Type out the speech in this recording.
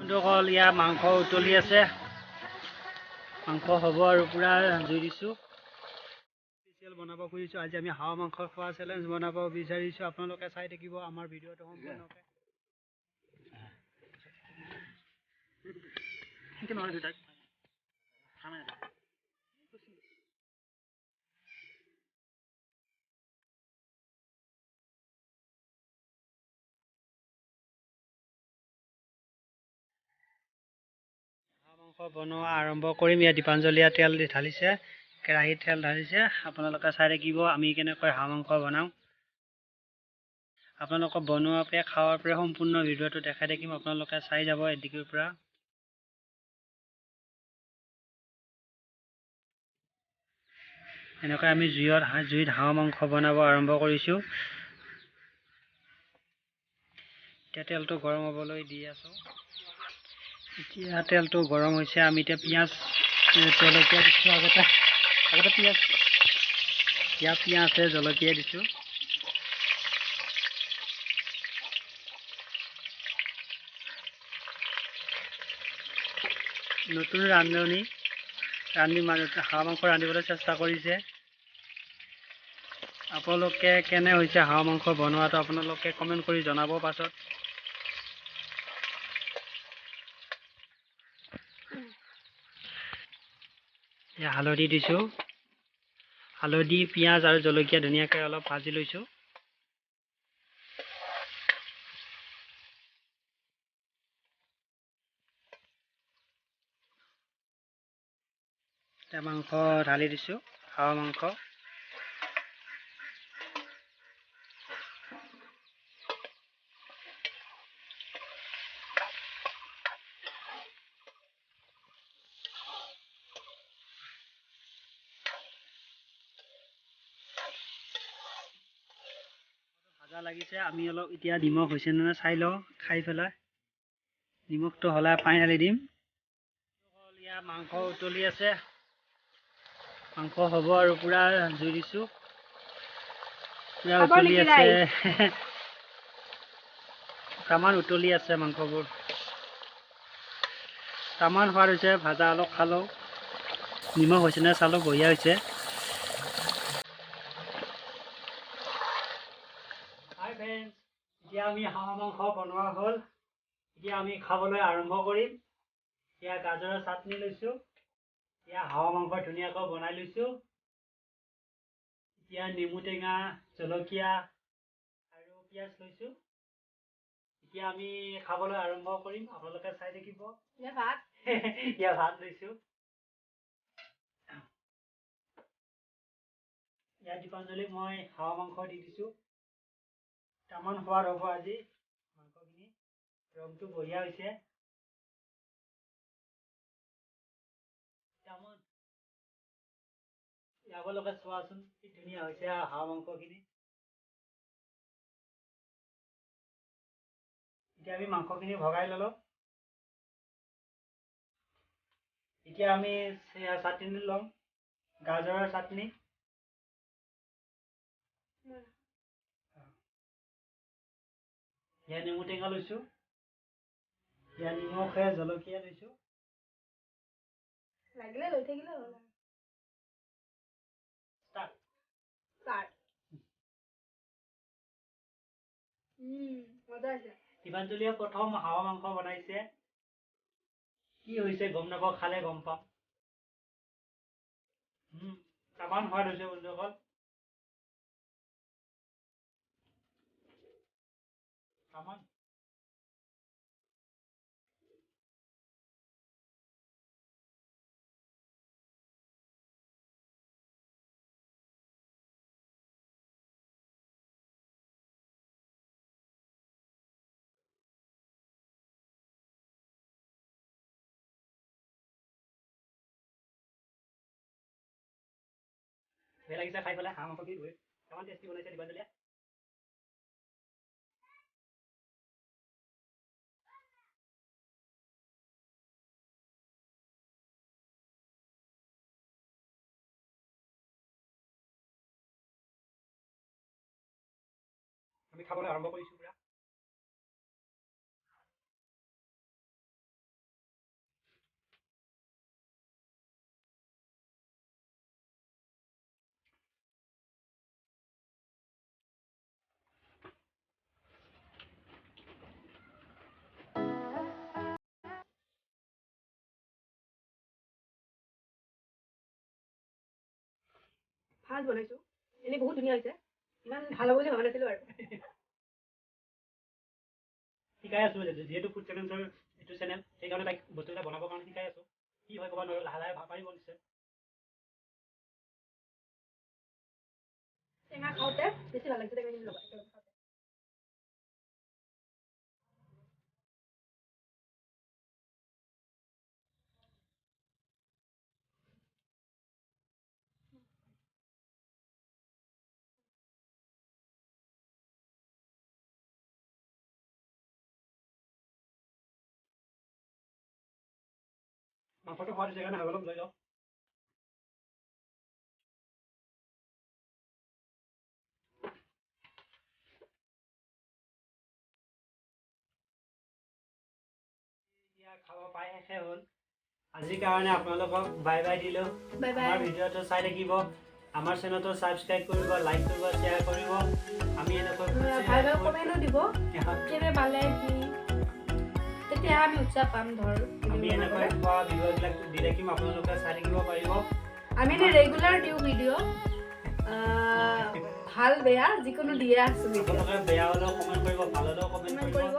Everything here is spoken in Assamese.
বন্ধুসকল ইয়াৰ মাংস উতলি আছে মাংস হ'ব আৰু পুৰা জুই দিছোঁ স্পেচিয়েল বনাব খুজিছোঁ আজি আমি হাঁহ মাংস খোৱা চেলেঞ্জ বনাব বিচাৰিছোঁ আপোনালোকে চাই থাকিব আমাৰ ভিডিঅ'টো সম্পূৰ্ণকৈ মাংস বনোৱা আৰম্ভ কৰিম ইয়াত দীপাঞ্জলীয়ে তেল দি ঢালিছে কেৰাহীত তেল ঢালিছে আপোনালোকে চাই থাকিব আমি কেনেকৈ হাঁহ মাংস বনাওঁ আপোনালোকক বনোৱাৰ পৰা খাৱাৰ পৰা সম্পূৰ্ণ ভিডিঅ'টো দেখাই থাকিম আপোনালোকে চাই যাব এদিকৰ পৰা এনেকৈ আমি জুইত হাঁহ মাংস বনাব আৰম্ভ কৰিছোঁ এতিয়া তেলটো গৰম হ'বলৈ দি আছোঁ এতিয়া তেলটো গৰম হৈছে আমি এতিয়া পিঁয়াজ জলকীয়া দিছোঁ আগতে পিঁয়াজ জলকীয়া দিছোঁ নতুন ৰান্ধনি হাঁহ মাংস ৰান্ধিবলৈ চেষ্টা কৰিছে আপোনালোকে কেনে হৈছে হাঁহ মাংস বনোৱাটো আপোনালোকে কমেণ্ট কৰি জনাব পাছত হালধি দিছোঁ হালধি পিঁয়াজ আৰু জলকীয়া ধুনীয়াকৈ অলপ ভাজি লৈছোঁ এতিয়া মাংস ঢালি দিছোঁ হাঁহ মাংস ভাজা লাগিছে আমি অলপ এতিয়া নিমখ হৈছে নে নাই চাই লওঁ খাই পেলাই নিমখটো হ'লে পানী ঢালি দিম ইয়াৰ মাংস উতলি আছে মাংস হ'ব আৰু পুৰা জুই দিছোঁ পুৰা উতলি আছে তামান উতলি আছে মাংসবোৰ তামান সোৱাদ হৈছে ভাজা অলপ খালোঁ নিমখ হৈছে নে চালোঁ বঢ়িয়া হৈছে হাই ফ্ৰেণ্ডছ এতিয়া আমি হাঁহ মাংস বনোৱা হ'ল এতিয়া আমি খাবলৈ আৰম্ভ কৰিম এতিয়া গাজৰৰ চাটনি লৈছোঁ এতিয়া হাঁহ মাংস ধুনীয়াকৈ বনাই লৈছোঁ এতিয়া নেমু টেঙা জলকীয়া আৰু পিঁয়াজ লৈছোঁ এতিয়া আমি খাবলৈ আৰম্ভ কৰিম আপোনালোকে চাই থাকিব এতিয়া ভাত লৈছোঁ ইয়াত দীপাঞ্জলীক মই হাঁহ মাংস দি দিছোঁ তামান সোৱাদ হ'ব আজি মাংসখিনি ৰংটো বঢ়িয়া হৈছে তামান আপোনালোকে চোৱাচোন কি ধুনীয়া হৈছে হাঁহ মাংসখিনি এতিয়া আমি মাংসখিনি ভগাই ল'লোঁ এতিয়া আমি চাটনি ল'ম গাজৰৰ চাটনি ইয়াত নেমু টেঙা লৈছোঁ ইয়াত নিমখে জলকীয়া লৈছোঁ লাগিলে লৈ থাকিলে হ'ল দীপাঞ্জলীয়ে প্ৰথম হাঁহ মাংস বনাইছে কি হৈছে গম নাপাওঁ খালে গম পাম তামান সোৱাদ হৈছে বন্ধুসকল তামান ভাল লাগিছে খাই পেলাই হাঁহ মাংস কি তামান টেষ্টি বনাইছে দীপাঞ্জলীয়ে আমি খাবলৈ আৰম্ভ কৰিছোঁ পুৰা ফাৰ্ষ্ট বনাইছোঁ এনেই বহুত ধুনীয়া হৈছে ইমান ভাল হ'ব বুলি ভবা নাছিলোঁ আৰু শিকাই আছোঁ যিহেতু ফুড চেলেঞ্জৰ এইটো চেনেল সেইকাৰণে তাইক বস্তুকেইটা বনাবৰ কাৰণে শিকাই আছোঁ কি হয় ক'ব নোৱাৰোঁ লাহে লাহে পাৰিব নিশ্চয় টেঙা খাওঁতে বেছি ভাল লাগিছে টেঙাখিনি লগত একেলগে খাওঁতে মাংসটো খোৱা দিছে কাৰণে অলপ লৈ লওঁ খাব পাই শেষে হ'ল আজিৰ কাৰণে আপোনালোকক বাই বাই দিলোঁ আমাৰ ভিডিঅ'টো চাই থাকিব আমাৰ চেনেলটো ছাবস্ক্ৰাইব কৰিব লাইক কৰিব শ্বেয়াৰ কৰিব আমি এনেকৈ কমেণ্টো দিব কেনে পালে কি তেতিয়া আমি উৎসাহ পাম ধৰ আমি এনেকৈ খোৱা ভিডিঅ'বিলাক দি থাকিম আপোনালোকে চাই থাকিব পাৰিব আমি ৰেগুলাৰ দিওঁ ভিডিঅ' ভাল বেয়া যিকোনো দিয়ে আছোঁ আপোনালোকে বেয়া হ'লেও কমেণ্ট কৰিব ভাল হ'লেও কমেণ্ট কৰিব